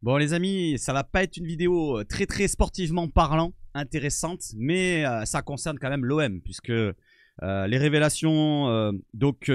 Bon les amis, ça va pas être une vidéo très sportivement parlant, intéressante, mais ça concerne quand même l'OM, puisque les révélations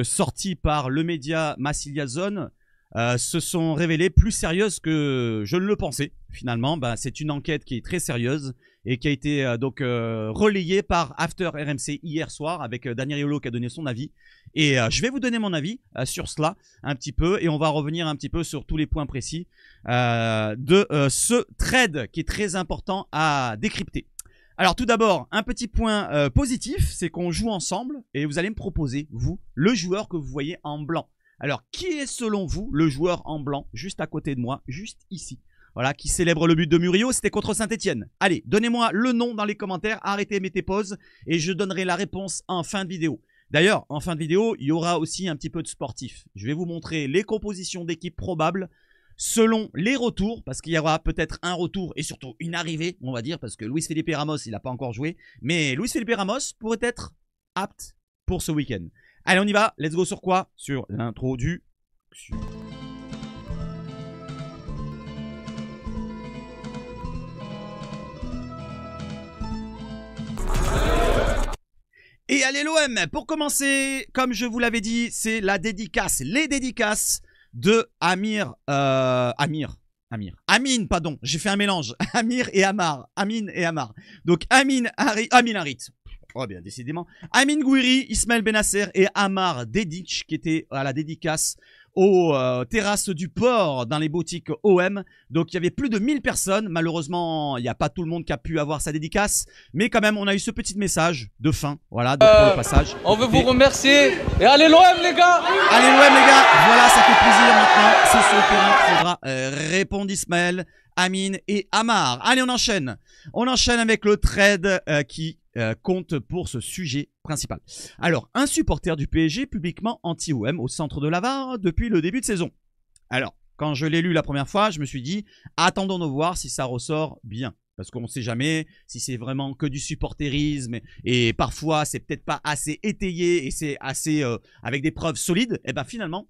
sorties par le média Massilia Zone se sont révélées plus sérieuses que je ne le pensais. Finalement, c'est une enquête qui est très sérieuse et qui a été relayée par After RMC hier soir avec Daniel Riolo qui a donné son avis. Et je vais vous donner mon avis sur cela un petit peu et on va revenir un petit peu sur tous les points précis de ce trade qui est très important à décrypter. Alors tout d'abord, un petit point positif, c'est qu'on joue ensemble et vous allez me proposer, vous, le joueur que vous voyez en blanc. Alors, qui est selon vous le joueur en blanc, juste à côté de moi, juste ici? Voilà, qui célèbre le but de Murillo, c'était contre Saint-Etienne. Allez, donnez-moi le nom dans les commentaires, arrêtez, mettez pause, et je donnerai la réponse en fin de vidéo. D'ailleurs, en fin de vidéo, il y aura aussi un petit peu de sportif. Je vais vous montrer les compositions d'équipes probables selon les retours, parce qu'il y aura peut-être un retour et surtout une arrivée, on va dire, parce que Luis Felipe Ramos, il n'a pas encore joué, mais Luis Felipe Ramos pourrait être apte pour ce week-end. Allez, on y va. Let's go sur quoi? Sur l'introduction. Et allez l'OM, pour commencer, comme je vous l'avais dit, c'est la dédicace, les dédicaces de Amine, pardon, j'ai fait un mélange, Amir et Amar, Donc Amine Harit. Oh bien, décidément. Amine Gouiri, Ismaël Benasser et Amar Dedic qui étaient à la dédicace aux terrasses du port dans les boutiques OM. Donc il y avait plus de 1000 personnes. Malheureusement, il n'y a pas tout le monde qui a pu avoir sa dédicace. Mais quand même, on a eu ce petit message de fin. Voilà, pour le passage. On veut vous remercier. Et allez l'OM les gars. Allez l'OM les gars. Voilà, ça fait plaisir maintenant. C'est sur le terrain qu'il faudra répondre Ismaël, Amine et Amar. Allez, on enchaîne. On enchaîne avec le trade qui compte pour ce sujet principal. Alors, un supporter du PSG publiquement anti-OM au centre de la VAR depuis le début de saison. Alors, quand je l'ai lu la première fois, je me suis dit, attendons de voir si ça ressort bien. Parce qu'on ne sait jamais si c'est vraiment que du supporterisme et parfois c'est peut-être pas assez étayé et c'est assez avec des preuves solides. Et bien finalement,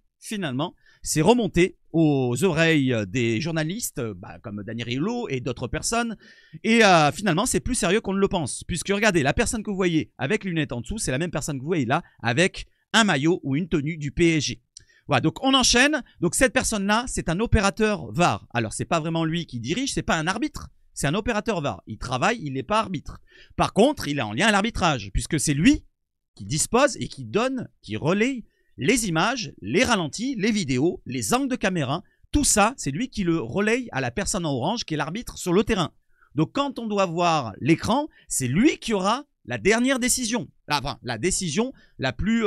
c'est remonté aux oreilles des journalistes comme Daniel Riolo et d'autres personnes. Et finalement, c'est plus sérieux qu'on ne le pense. Puisque regardez, la personne que vous voyez avec les lunettes en dessous, c'est la même personne que vous voyez là avec un maillot ou une tenue du PSG. Voilà, donc on enchaîne. Donc cette personne-là, c'est un opérateur VAR. Alors, c'est pas vraiment lui qui dirige, c'est pas un arbitre. C'est un opérateur VAR. Il travaille, il n'est pas arbitre. Par contre, il est en lien à l'arbitrage, puisque c'est lui qui dispose et qui donne, qui relaye les images, les ralentis, les vidéos, les angles de caméra, tout ça, c'est lui qui le relaye à la personne en orange qui est l'arbitre sur le terrain. Donc quand on doit voir l'écran, c'est lui qui aura la dernière décision. Enfin, la décision la plus,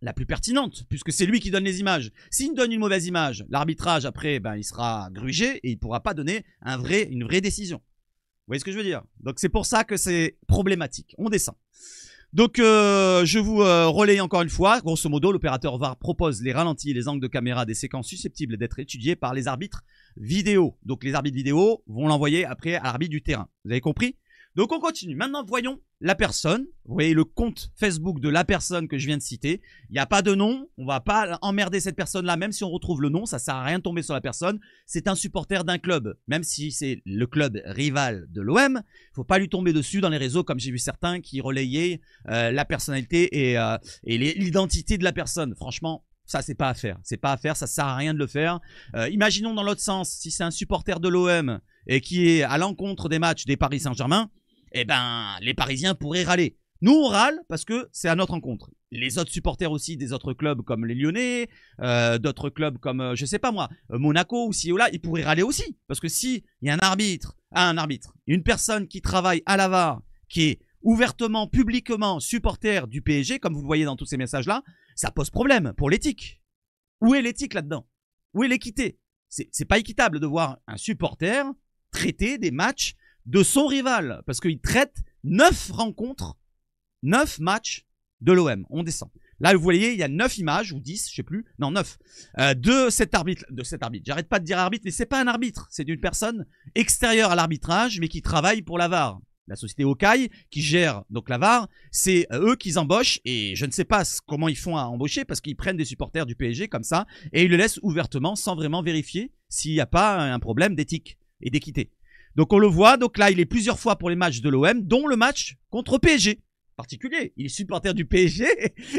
la plus pertinente, puisque c'est lui qui donne les images. S'il donne une mauvaise image, l'arbitrage après, il sera grugé et il ne pourra pas donner une vraie décision. Vous voyez ce que je veux dire? Donc c'est pour ça que c'est problématique. On descend. Donc je vous relaye encore une fois. Grosso modo, l'opérateur VAR propose les ralentis et les angles de caméra des séquences susceptibles d'être étudiées par les arbitres vidéo. Donc les arbitres vidéo vont l'envoyer après à l'arbitre du terrain. Vous avez compris? Donc on continue. Maintenant, voyons la personne. Vous voyez le compte Facebook de la personne que je viens de citer. Il n'y a pas de nom. On ne va pas emmerder cette personne-là, même si on retrouve le nom. Ça ne sert à rien de tomber sur la personne. C'est un supporter d'un club. Même si c'est le club rival de l'OM, il ne faut pas lui tomber dessus dans les réseaux, comme j'ai vu certains qui relayaient la personnalité et l'identité de la personne. Franchement, ça, c'est pas à faire. C'est pas à faire. Ça sert à rien de le faire. Imaginons dans l'autre sens, si c'est un supporter de l'OM et qui est à l'encontre des matchs des Paris Saint-Germain, eh ben, les Parisiens pourraient râler. Nous, on râle parce que c'est à notre encontre. Les autres supporters aussi des autres clubs comme les Lyonnais, d'autres clubs comme, je sais pas moi, Monaco ou ci ou là, ils pourraient râler aussi. Parce que si il y a une personne qui travaille à la VAR, qui est ouvertement, publiquement supporter du PSG, comme vous le voyez dans tous ces messages-là, ça pose problème pour l'éthique. Où est l'éthique là-dedans? Où est l'équité? C'est pas équitable de voir un supporter traiter des matchs de son rival, parce qu'il traite 9 rencontres, 9 matchs de l'OM. On descend. Là, vous voyez, il y a 9 images, ou 10, je sais plus, non 9, de cet arbitre. J'arrête pas de dire arbitre, mais c'est pas un arbitre, c'est une personne extérieure à l'arbitrage, mais qui travaille pour la VAR. la société Hawkeye, qui gère donc la VAR, c'est eux qui embauchent, et je ne sais pas comment ils font à embaucher, parce qu'ils prennent des supporters du PSG comme ça, et ils le laissent ouvertement sans vraiment vérifier s'il n'y a pas un problème d'éthique et d'équité. Donc on le voit, donc là il est plusieurs fois pour les matchs de l'OM, dont le match contre PSG. Particulier, il est supporter du PSG,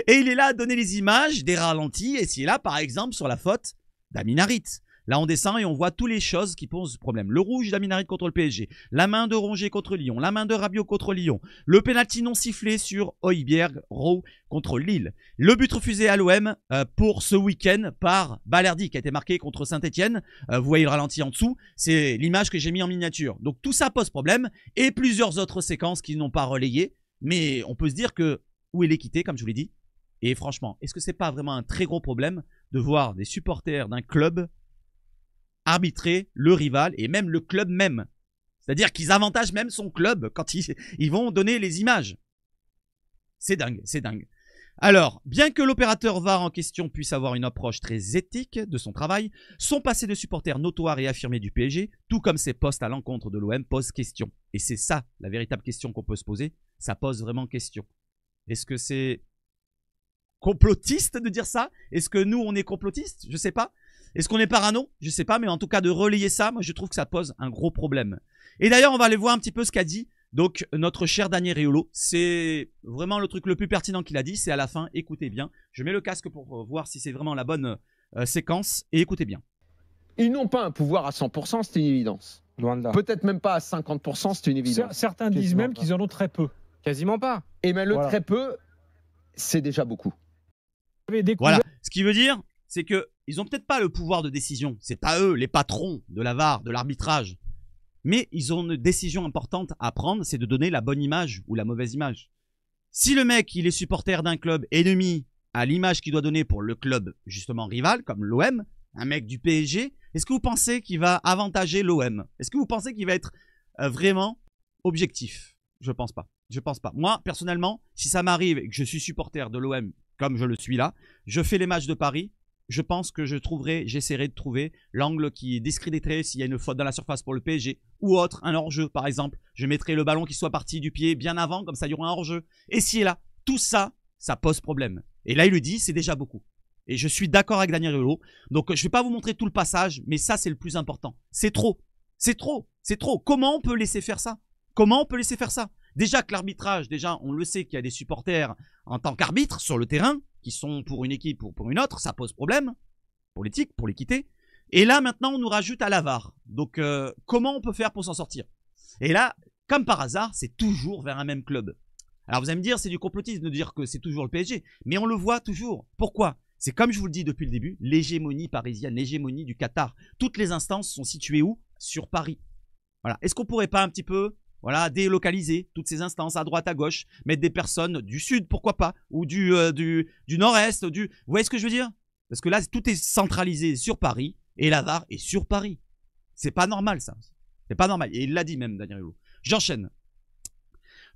et il est là à donner les images des ralentis, et s'il est là par exemple sur la faute d'Amin Harit. Là, on descend et on voit toutes les choses qui posent problème. Le rouge d'Amin Harit contre le PSG, la main de Rongier contre Lyon, la main de Rabiot contre Lyon, le penalty non sifflé sur Højbjerg Rowe contre Lille, le but refusé à l'OM pour ce week-end par Balerdi qui a été marqué contre Saint-Etienne. Vous voyez le ralenti en dessous, c'est l'image que j'ai mis en miniature. Donc tout ça pose problème et plusieurs autres séquences qui n'ont pas relayé. Mais on peut se dire que où est l'équité, comme je vous l'ai dit? Et franchement, est-ce que c'est pas vraiment un très gros problème de voir des supporters d'un club arbitrer le rival et même le club même? C'est-à-dire qu'ils avantagent même son club quand ils vont donner les images. C'est dingue, c'est dingue. Alors, bien que l'opérateur VAR en question puisse avoir une approche très éthique de son travail, son passé de supporter notoire et affirmé du PSG, tout comme ses posts à l'encontre de l'OM, pose question. Et c'est ça la véritable question qu'on peut se poser. Ça pose vraiment question. Est-ce que c'est complotiste de dire ça? Est-ce que nous, on est complotiste? Je sais pas. Est-ce qu'on est parano? Je sais pas, mais en tout cas, de relayer ça, moi, je trouve que ça pose un gros problème. Et d'ailleurs, on va aller voir un petit peu ce qu'a dit donc notre cher Daniel Riolo. C'est vraiment le truc le plus pertinent qu'il a dit, c'est à la fin. Écoutez bien. Je mets le casque pour voir si c'est vraiment la bonne séquence. Et écoutez bien. Ils n'ont pas un pouvoir à 100%, c'est une évidence. Loin de là. Peut-être même pas à 50%, c'est une évidence. Certains disent même qu'ils en ont très peu. Quasiment pas. Et bien le Voilà. très peu, c'est déjà beaucoup. Voilà. Ce qui veut dire, c'est que ils ont peut-être pas le pouvoir de décision. C'est pas eux, les patrons de la VAR, de l'arbitrage. Mais ils ont une décision importante à prendre, c'est de donner la bonne image ou la mauvaise image. Si le mec, il est supporter d'un club ennemi à l'image qu'il doit donner pour le club justement rival, comme l'OM, un mec du PSG, est-ce que vous pensez qu'il va avantager l'OM? Est-ce que vous pensez qu'il va être vraiment objectif? Je pense pas. Je pense pas. Moi, personnellement, si ça m'arrive et que je suis supporter de l'OM, comme je le suis là, je fais les matchs de Paris, je pense que j'essaierai de trouver l'angle qui discréditerait s'il y a une faute dans la surface pour le PSG ou autre, un hors-jeu par exemple. Je mettrai le ballon qui soit parti du pied bien avant, comme ça il y aura un hors-jeu. Et si est là, tout ça, ça pose problème. Et là il le dit, c'est déjà beaucoup. Et je suis d'accord avec Daniel Riolo. Donc je vais pas vous montrer tout le passage, mais ça c'est le plus important. C'est trop. C'est trop. C'est trop. Comment on peut laisser faire ça? Comment on peut laisser faire ça? Déjà que l'arbitrage, déjà on le sait qu'il y a des supporters en tant qu'arbitres sur le terrain, qui sont pour une équipe ou pour une autre, ça pose problème, pour l'éthique, pour l'équité. Et là, maintenant, on nous rajoute à la VAR. Donc, comment on peut faire pour s'en sortir? Et là, comme par hasard, c'est toujours vers un même club. Alors, vous allez me dire, c'est du complotisme de dire que c'est toujours le PSG. Mais on le voit toujours. Pourquoi? C'est comme je vous le dis depuis le début, l'hégémonie parisienne, l'hégémonie du Qatar. Toutes les instances sont situées où? Sur Paris. Voilà. Est-ce qu'on pourrait pas un petit peu... Voilà, délocaliser toutes ces instances à droite, à gauche, mettre des personnes du sud, pourquoi pas, ou du nord-est, Vous voyez ce que je veux dire? Parce que là, tout est centralisé sur Paris, et la VAR est sur Paris. C'est pas normal, ça. C'est pas normal. Et il l'a dit même, Daniel Riolo. J'enchaîne.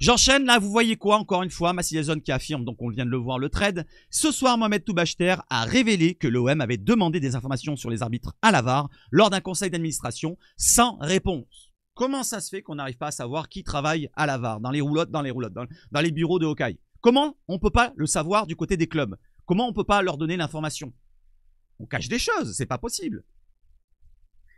J'enchaîne, là, vous voyez quoi, encore une fois, Massiliazone qui affirme, donc on vient de le voir, le trade. Ce soir, Mohamed Toubachter a révélé que l'OM avait demandé des informations sur les arbitres à la VAR lors d'un conseil d'administration sans réponse. Comment ça se fait qu'on n'arrive pas à savoir qui travaille à la VAR, dans les roulottes, dans les bureaux de Hawkeye? Comment on ne peut pas le savoir du côté des clubs? Comment on ne peut pas leur donner l'information? On cache des choses, c'est pas possible.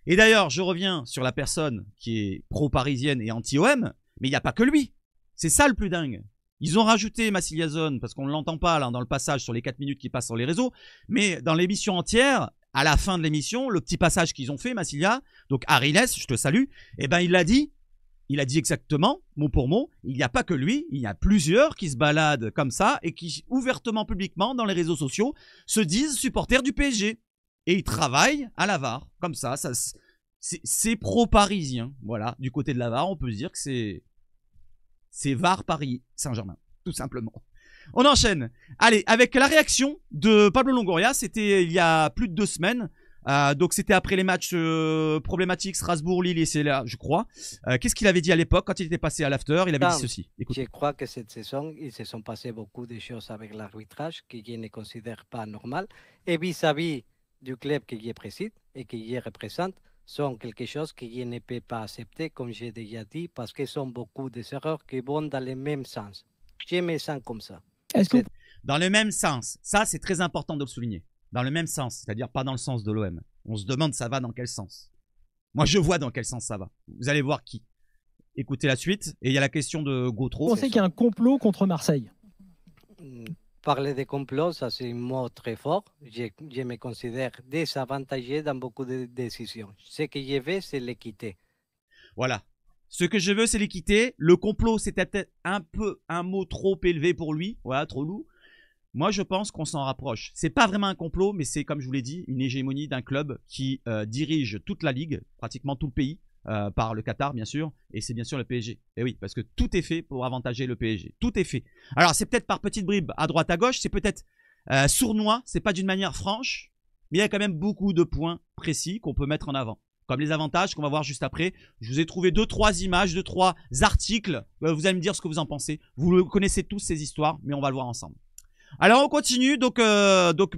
Et d'ailleurs, je reviens sur la personne qui est pro-parisienne et anti-OM, mais il n'y a pas que lui. C'est ça le plus dingue. Ils ont rajouté Massiliazone, parce qu'on ne l'entend pas là dans le passage sur les 4 minutes qui passent sur les réseaux, mais dans l'émission entière, à la fin de l'émission, le petit passage qu'ils ont fait, Massilia, donc Arines, je te salue, eh ben il a dit exactement, mot pour mot, il n'y a pas que lui, il y a plusieurs qui se baladent comme ça et qui ouvertement, publiquement, dans les réseaux sociaux, se disent supporters du PSG. Et ils travaillent à la VAR, comme ça c'est pro-parisien, voilà, du côté de la VAR, on peut se dire que c'est VAR Paris Saint-Germain, tout simplement. On enchaîne. Allez, avec la réaction de Pablo Longoria, c'était il y a plus de 2 semaines. Donc c'était après les matchs problématiques Strasbourg-Lille et c'est là, je crois. Qu'est-ce qu'il avait dit à l'époque quand il était passé à l'after? Il avait dit ceci. Écoutez. Je crois que cette saison, il se sont passés beaucoup de choses avec l'arbitrage que je ne considère pas normal. Et vis-à-vis du club que je préside et que je représente, sont quelque chose que je ne peux pas accepter, comme j'ai déjà dit, parce que sont beaucoup des erreurs qui vont dans le même sens. Je me sens comme ça. Est-ce que Dans le même sens. Ça, c'est très important de le souligner. Dans le même sens, c'est-à-dire pas dans le sens de l'OM. On se demande ça va dans quel sens. Moi, je vois dans quel sens ça va. Vous allez voir qui. Écoutez la suite. Et il y a la question de Gautreau. vous pensez qu'il y a un complot contre Marseille? Parler de complot, ça c'est un mot très fort. Je me considère désavantagé dans beaucoup de décisions. Ce que je veux, c'est l'équité. Voilà. Ce que je veux, c'est l'équité. Le complot, c'était peut-être un peu un mot trop élevé pour lui. Voilà, trop lourd. Moi, je pense qu'on s'en rapproche. C'est pas vraiment un complot, mais c'est, comme je vous l'ai dit, une hégémonie d'un club qui dirige toute la ligue, pratiquement tout le pays, par le Qatar, bien sûr, et c'est bien sûr le PSG. Et oui, parce que tout est fait pour avantager le PSG. Tout est fait. Alors, c'est peut-être par petites bribes à droite, à gauche, c'est peut-être sournois, c'est pas d'une manière franche, mais il y a quand même beaucoup de points précis qu'on peut mettre en avant. Comme les avantages qu'on va voir juste après. Je vous ai trouvé 2-3 images, 2-3 articles. Vous allez me dire ce que vous en pensez. Vous connaissez tous ces histoires, mais on va le voir ensemble. Alors on continue, donc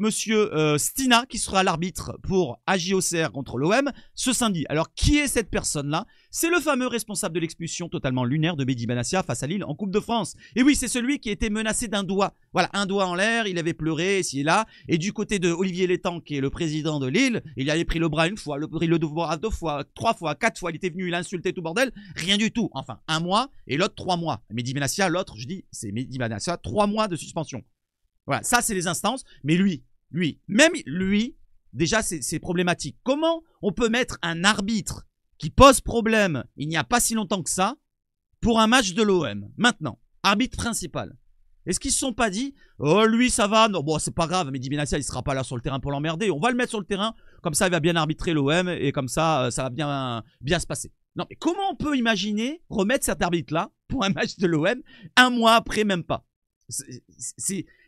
monsieur Stina qui sera l'arbitre pour AJ Auxerre contre l'OM ce samedi. Alors qui est cette personne-là? C'est le fameux responsable de l'expulsion totalement lunaire de Mehdi Benassia face à Lille en Coupe de France. Et oui, c'est celui qui était menacé d'un doigt. Voilà, un doigt en l'air, il avait pleuré ici et là. Et du côté de Olivier Létang, qui est le président de Lille, il avait pris le bras une fois, pris le bras 2 fois, 3 fois, 4 fois, il était venu, il a insulté tout bordel. Rien du tout. Enfin, 1 mois et l'autre 3 mois. Mehdi Benassia, l'autre, je dis, c'est Mehdi Benassia, 3 mois de suspension. Voilà, ça c'est les instances, mais même lui, déjà c'est problématique. Comment on peut mettre un arbitre qui pose problème il n'y a pas si longtemps que ça pour un match de l'OM? Maintenant, arbitre principal. Est-ce qu'ils se sont pas dit, oh lui ça va, non bon c'est pas grave, Mehdi Benassia il sera pas là sur le terrain pour l'emmerder, on va le mettre sur le terrain, comme ça il va bien arbitrer l'OM et comme ça ça va bien se passer. Non mais comment on peut imaginer remettre cet arbitre là pour un match de l'OM 1 mois après, même pas?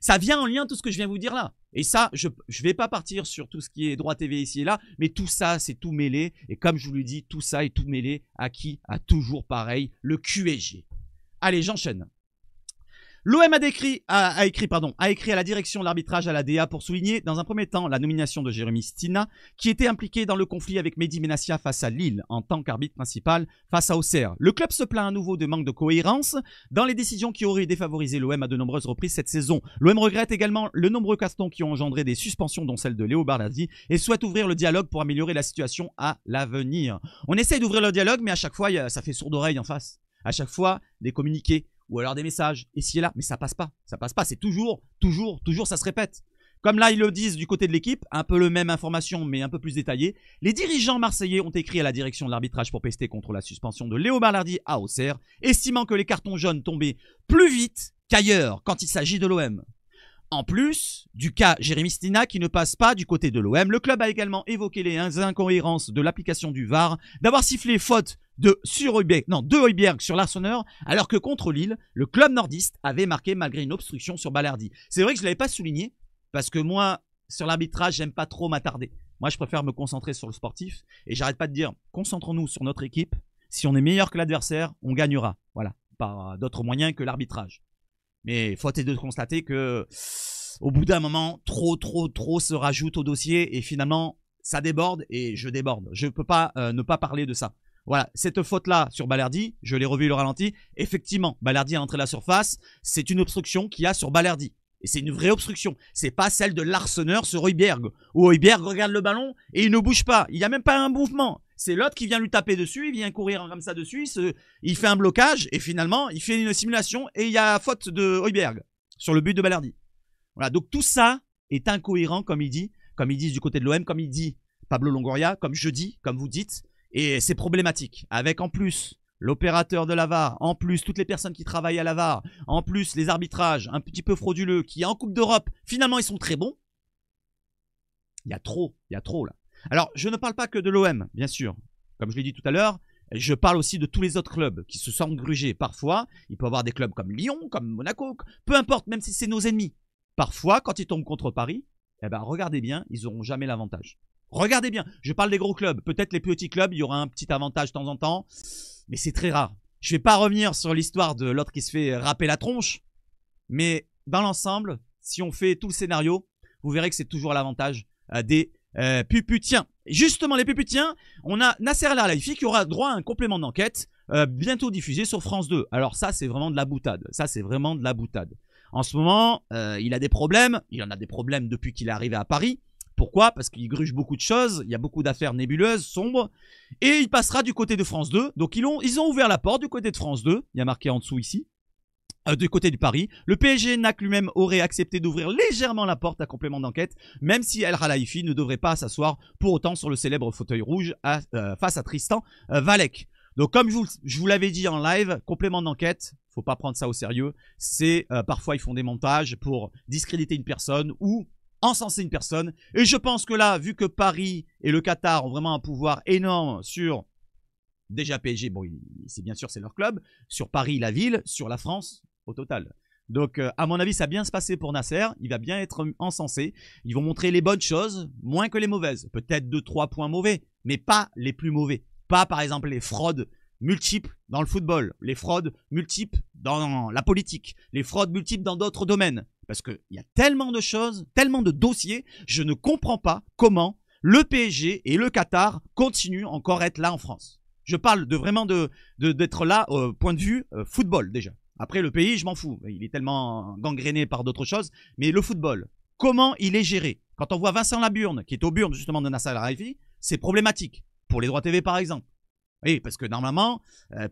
Ça vient en lien tout ce que je viens vous dire là. Et ça, je vais pas partir sur tout ce qui est droit TV ici et là, mais tout ça, c'est tout mêlé. Et comme je vous l'ai dit, tout ça est tout mêlé à qui? À toujours pareil, le QSG. Allez, j'enchaîne. L'OM a écrit à la direction de l'arbitrage à la DA pour souligner dans un premier temps la nomination de Jérémy Stina qui était impliqué dans le conflit avec Mehdi Benassia face à Lille en tant qu'arbitre principal face à Auxerre. Le club se plaint à nouveau de manque de cohérence dans les décisions qui auraient défavorisé l'OM à de nombreuses reprises cette saison. L'OM regrette également le nombreux cartons qui ont engendré des suspensions dont celle de Léo Barlardi et souhaite ouvrir le dialogue pour améliorer la situation à l'avenir. On essaye d'ouvrir le dialogue mais à chaque fois ça fait sourde oreille en face. À chaque fois des communiqués ou alors des messages, ici et là, mais ça passe pas, c'est toujours, ça se répète. Comme là, ils le disent du côté de l'équipe, un peu le même information, mais un peu plus détaillée. Les dirigeants marseillais ont écrit à la direction de l'arbitrage pour pester contre la suspension de Léo Barlardi à Auxerre, estimant que les cartons jaunes tombaient plus vite qu'ailleurs quand il s'agit de l'OM. En plus du cas Jérémy Stina qui ne passe pas du côté de l'OM, le club a également évoqué les incohérences de l'application du VAR, d'avoir sifflé faute de Højbjerg sur Larsonneur, alors que contre Lille, le club nordiste avait marqué malgré une obstruction sur Balerdi. C'est vrai que je ne l'avais pas souligné, parce que moi, sur l'arbitrage, j'aime pas trop m'attarder. Moi, je préfère me concentrer sur le sportif, et j'arrête pas de dire, concentrons-nous sur notre équipe. Si on est meilleur que l'adversaire, on gagnera. Voilà, par d'autres moyens que l'arbitrage. Mais faut être de constater que, au bout d'un moment, trop se rajoute au dossier, et finalement, ça déborde, et je déborde. Je peux pas ne pas parler de ça. Voilà, cette faute-là sur Balerdi, je l'ai revu le ralenti. Effectivement, Balerdi est entré à la surface. C'est une obstruction qu'il y a sur Balerdi. Et c'est une vraie obstruction. C'est pas celle de Larsonneur sur Højbjerg. Où Højbjerg regarde le ballon et il ne bouge pas. Il n'y a même pas un mouvement. C'est l'autre qui vient lui taper dessus. Il vient courir comme ça dessus. Il fait un blocage et finalement, il fait une simulation et il y a faute de Højbjerg sur le but de Balerdi. Voilà, donc tout ça est incohérent comme ils disent du côté de l'OM, comme il dit Pablo Longoria, comme je dis, comme vous dites. Et c'est problématique, avec en plus l'opérateur de la VAR, en plus toutes les personnes qui travaillent à la VAR, en plus les arbitrages un petit peu frauduleux, qui en Coupe d'Europe, finalement ils sont très bons. Il y a trop là. Alors je ne parle pas que de l'OM, bien sûr. Comme je l'ai dit tout à l'heure, je parle aussi de tous les autres clubs qui se sentent grugés. Parfois, il peut y avoir des clubs comme Lyon, comme Monaco, peu importe, même si c'est nos ennemis. Parfois, quand ils tombent contre Paris, eh ben regardez bien, ils n'auront jamais l'avantage. Regardez bien, je parle des gros clubs. Peut-être les petits clubs, il y aura un petit avantage de temps en temps. Mais c'est très rare. Je ne vais pas revenir sur l'histoire de l'autre qui se fait râper la tronche. Mais dans l'ensemble, si on fait tout le scénario, vous verrez que c'est toujours l'avantage des Puputiens. Justement, les Puputiens, on a Nasser El Khelaifi qui aura droit à un complément d'enquête bientôt diffusé sur France 2. Alors ça, c'est vraiment de la boutade. Ça, c'est vraiment de la boutade. En ce moment, il a des problèmes. Il en a des problèmes depuis qu'il est arrivé à Paris. Pourquoi? Parce qu'il gruge beaucoup de choses. Il y a beaucoup d'affaires nébuleuses, sombres. Et il passera du côté de France 2. Donc, ils ont ouvert la porte du côté de France 2. Il y a marqué en dessous ici. Du côté du Paris. Le PSG NAC lui-même aurait accepté d'ouvrir légèrement la porte à complément d'enquête, même si El Khelaifi ne devrait pas s'asseoir pour autant sur le célèbre fauteuil rouge face à Tristan Valek. Donc comme je vous l'avais dit en live, complément d'enquête, faut pas prendre ça au sérieux. C'est parfois ils font des montages pour discréditer une personne ou encenser une personne. Et je pense que là, vu que Paris et le Qatar ont vraiment un pouvoir énorme sur... Déjà PSG, bon, c'est bien sûr c'est leur club, sur Paris la ville, sur la France au total. Donc à mon avis ça va bien se passer pour Nasser, il va bien être encensé, ils vont montrer les bonnes choses, moins que les mauvaises, peut-être 2-3 points mauvais, mais pas les plus mauvais. Pas par exemple les fraudes multiples dans le football, les fraudes multiples dans la politique, les fraudes multiples dans d'autres domaines. Parce qu'il y a tellement de choses, tellement de dossiers, je ne comprends pas comment le PSG et le Qatar continuent encore à être là en France. Je parle de vraiment d'être là au point de vue football déjà. Après le pays, je m'en fous. Il est tellement gangréné par d'autres choses. Mais le football, comment il est géré? Quand on voit Vincent Laburne, qui est au burn justement de Nasser El Khelaifi, c'est problématique. Pour les droits TV par exemple. Oui, parce que normalement,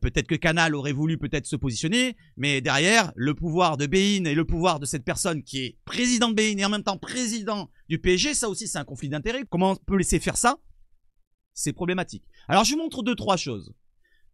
peut-être que Canal aurait voulu peut-être se positionner, mais derrière, le pouvoir de Bein et le pouvoir de cette personne qui est président de Bein et en même temps président du PSG, ça aussi c'est un conflit d'intérêts. Comment on peut laisser faire ça? C'est problématique. Alors je vous montre 2-3 choses.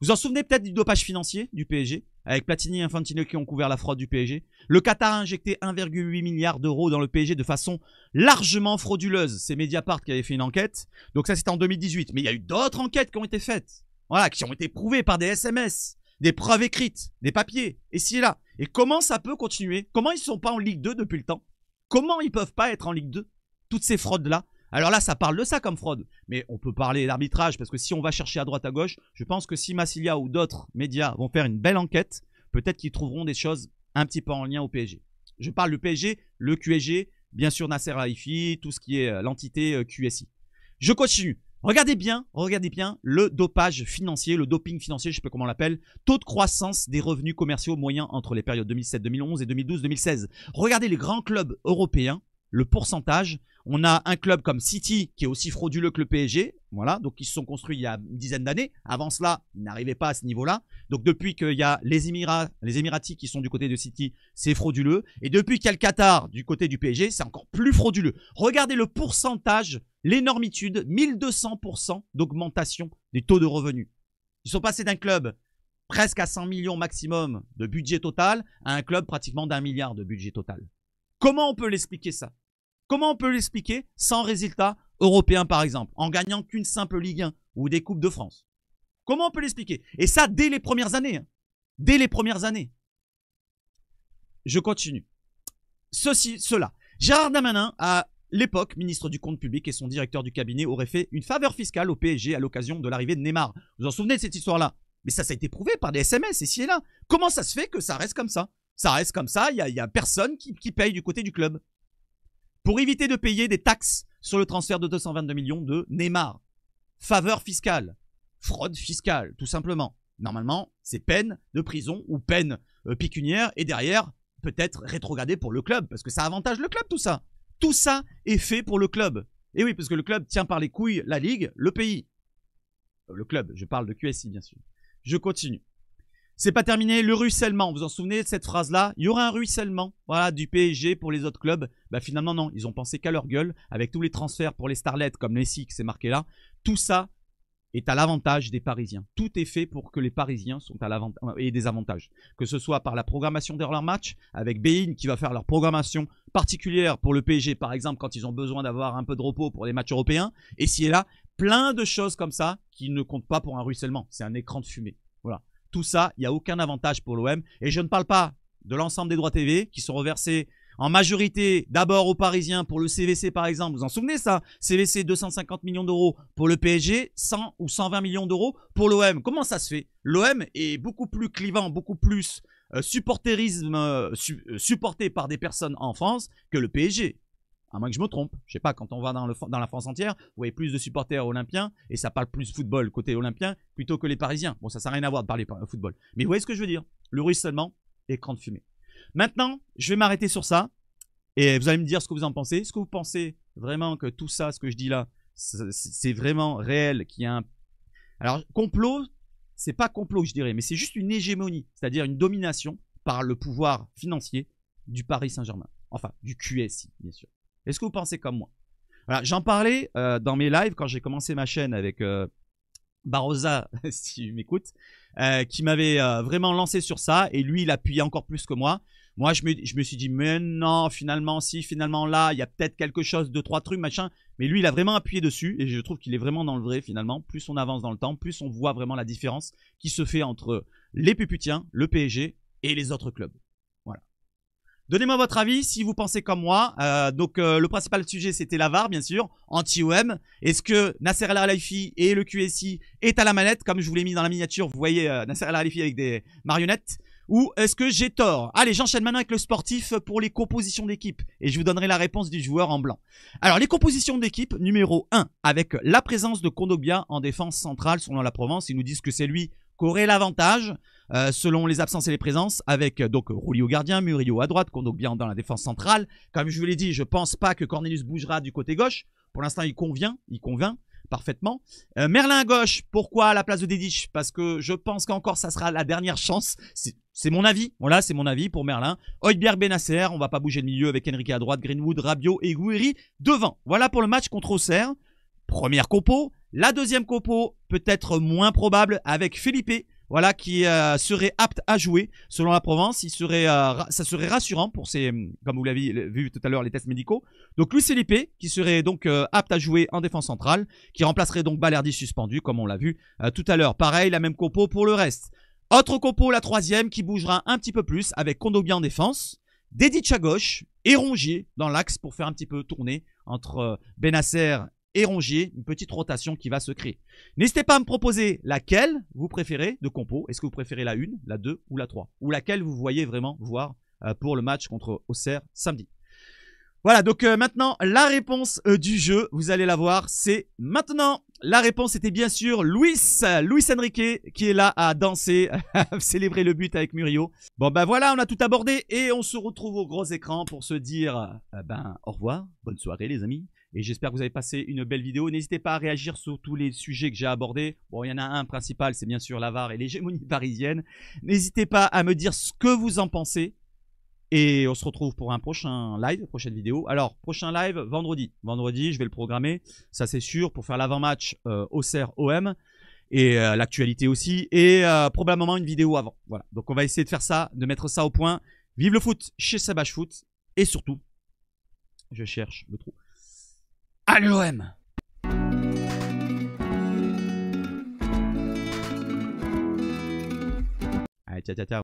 Vous en souvenez peut-être du dopage financier du PSG, avec Platini et Infantino qui ont couvert la fraude du PSG. Le Qatar a injecté 1,8 milliard d'euros dans le PSG de façon largement frauduleuse. C'est Mediapart qui avait fait une enquête. Donc ça c'était en 2018. Mais il y a eu d'autres enquêtes qui ont été faites. Voilà, qui ont été prouvées par des SMS, des preuves écrites, des papiers, ici et là. Et comment ça peut continuer? Comment ils ne sont pas en Ligue 2 depuis le temps? Comment ils ne peuvent pas être en Ligue 2? Toutes ces fraudes-là. Alors là, ça parle de ça comme fraude. Mais on peut parler d'arbitrage parce que si on va chercher à droite à gauche, je pense que si Massilia ou d'autres médias vont faire une belle enquête, peut-être qu'ils trouveront des choses un petit peu en lien au PSG. Je parle du PSG, le QSG, bien sûr Nasser El Khelaifi, tout ce qui est l'entité QSI. Je continue. Regardez bien le dopage financier, le doping financier, je sais pas comment on l'appelle, taux de croissance des revenus commerciaux moyens entre les périodes 2007-2011 et 2012-2016. Regardez les grands clubs européens, le pourcentage. On a un club comme City qui est aussi frauduleux que le PSG. Voilà, donc ils se sont construits il y a une dizaine d'années. Avant cela, ils n'arrivaient pas à ce niveau-là. Donc depuis qu'il y a les Émiratis qui sont du côté de City, c'est frauduleux. Et depuis qu'il y a le Qatar du côté du PSG, c'est encore plus frauduleux. Regardez le pourcentage, l'énormitude, 1200% d'augmentation des taux de revenus. Ils sont passés d'un club presque à 100 millions maximum de budget total à un club pratiquement d'1 milliard de budget total. Comment on peut l'expliquer ça? Comment on peut l'expliquer sans résultat européen par exemple, en gagnant qu'une simple Ligue 1 ou des Coupes de France? Comment on peut l'expliquer? Et ça dès les premières années. Hein. Dès les premières années. Je continue. Cela. Gérard Darmanin, à l'époque, ministre du Compte public et son directeur du cabinet auraient fait une faveur fiscale au PSG à l'occasion de l'arrivée de Neymar. Vous vous en souvenez de cette histoire-là? Mais ça a été prouvé par des SMS ici et là. Comment ça se fait que ça reste comme ça? Ça reste comme ça, il y a personne qui paye du côté du club. Pour éviter de payer des taxes sur le transfert de 222 millions de Neymar. Faveur fiscale. Fraude fiscale, tout simplement. Normalement, c'est peine de prison ou peine pécuniaire et derrière, peut-être rétrogradé pour le club parce que ça avantage le club tout ça. Tout ça est fait pour le club. Et oui, parce que le club tient par les couilles la ligue, le pays. Le club, je parle de QSI bien sûr. Je continue. C'est pas terminé, le ruissellement, vous vous en souvenez de cette phrase-là? Il y aura un ruissellement, voilà, du PSG pour les autres clubs. Bah finalement non, ils ont pensé qu'à leur gueule, avec tous les transferts pour les starlets comme Messi, qui c'est marqué là. Tout ça est à l'avantage des Parisiens. Tout est fait pour que les Parisiens sont à l'avantage et des avantages. Que ce soit par la programmation de leurs matchs, avec Bein qui va faire leur programmation particulière pour le PSG, par exemple, quand ils ont besoin d'avoir un peu de repos pour les matchs européens. Et si et là, plein de choses comme ça qui ne comptent pas pour un ruissellement. C'est un écran de fumée. Voilà. Tout ça, il n'y a aucun avantage pour l'OM. Et je ne parle pas de l'ensemble des droits TV qui sont reversés en majorité d'abord aux Parisiens pour le CVC par exemple. Vous vous en souvenez ça? CVC 250 millions d'euros pour le PSG, 100 ou 120 millions d'euros pour l'OM. Comment ça se fait? L'OM est beaucoup plus clivant, beaucoup plus supporté par des personnes en France que le PSG. À moins que je me trompe. Je sais pas, quand on va dans la France entière, vous voyez plus de supporters olympiens et ça parle plus football côté olympien plutôt que les Parisiens. Bon, ça n'a rien à voir de parler football. Mais vous voyez ce que je veux dire? Le ruissellement, écran de fumée. Maintenant, je vais m'arrêter sur ça et vous allez me dire ce que vous en pensez. Est-ce que vous pensez vraiment que tout ça, ce que je dis là, c'est vraiment réel, qu'il y a un... Alors, complot, c'est pas complot, je dirais, mais c'est juste une hégémonie, c'est-à-dire une domination par le pouvoir financier du Paris Saint-Germain. Enfin, du QSI, bien sûr. Est-ce que vous pensez comme moi? Voilà, j'en parlais dans mes lives quand j'ai commencé ma chaîne avec Barroza, si tu m'écoutes, qui m'avait vraiment lancé sur ça. Et lui, il appuyait encore plus que moi. Moi, je me suis dit, mais non, finalement, si, finalement, là, il y a peut-être quelque chose, 2-3 trucs, machin. Mais lui, il a vraiment appuyé dessus. Et je trouve qu'il est vraiment dans le vrai, finalement. Plus on avance dans le temps, plus on voit vraiment la différence qui se fait entre les Puputiens, le PSG et les autres clubs. Voilà. Donnez-moi votre avis si vous pensez comme moi. Le principal sujet, c'était la VAR, bien sûr, anti-OM. Est-ce que Nasser El Khelaifi et le QSI est à la manette, comme je vous l'ai mis dans la miniature, vous voyez Nasser El Khelaifi avec des marionnettes? Ou est-ce que j'ai tort? Allez, j'enchaîne maintenant avec le sportif pour les compositions d'équipe. Et je vous donnerai la réponse du joueur en blanc. Alors, les compositions d'équipe, numéro 1, avec la présence de Kondogbia en défense centrale, selon la Provence. Ils nous disent que c'est lui qui aurait l'avantage, selon les absences et les présences, avec donc Rulli au gardien, Murillo à droite, Kondogbia dans la défense centrale. Comme je vous l'ai dit, je pense pas que Cornelius bougera du côté gauche. Pour l'instant, il convainc parfaitement. Merlin à gauche, pourquoi à la place de Dedic? Parce que je pense qu'encore ça sera la dernière chance. C'est mon avis. Voilà, c'est mon avis pour Merlin. Højbjerg, Benasser, on va pas bouger de milieu avec Enrique à droite, Greenwood, Rabiot et Gouiri devant. Voilà pour le match contre Auxerre. Première compo. La deuxième compo, peut-être moins probable, avec Felipe. Voilà, qui serait apte à jouer selon la Provence. Ça serait rassurant pour ces, comme vous l'avez vu tout à l'heure, les tests médicaux. Donc Luis Felipe, qui serait donc apte à jouer en défense centrale, qui remplacerait donc Balerdi suspendu, comme on l'a vu tout à l'heure. Pareil, la même compo pour le reste. Autre compo, la troisième, qui bougera un petit peu plus, avec Kondogbia en défense, Dedic à gauche et Rongier dans l'axe pour faire un petit peu tourner entre Benasser et Rongier, une petite rotation qui va se créer. N'hésitez pas à me proposer laquelle vous préférez de compo. Est-ce que vous préférez la 1, la 2 ou la 3? Ou laquelle vous voyez vraiment voir pour le match contre Auxerre samedi. Voilà, donc maintenant, la réponse du jeu, vous allez la voir, c'est maintenant. La réponse était bien sûr Luis Enrique qui est là à danser, à célébrer le but avec Murillo. Bon ben voilà, on a tout abordé et on se retrouve au gros écran pour se dire au revoir, bonne soirée les amis. Et j'espère que vous avez passé une belle vidéo. N'hésitez pas à réagir sur tous les sujets que j'ai abordés. Bon, il y en a un principal, c'est bien sûr la VAR et l'hégémonie parisienne. N'hésitez pas à me dire ce que vous en pensez. Et on se retrouve pour un prochain live, prochaine vidéo. Alors, prochain live, vendredi. Vendredi, je vais le programmer, ça c'est sûr, pour faire l'avant-match Auxerre-OM. Et l'actualité aussi. Et probablement une vidéo avant. Voilà, donc on va essayer de faire ça, de mettre ça au point. Vive le foot chez Sabache Foot. Et surtout, je cherche le trou. Allez l'OM! Allez, ciao, ciao, ciao.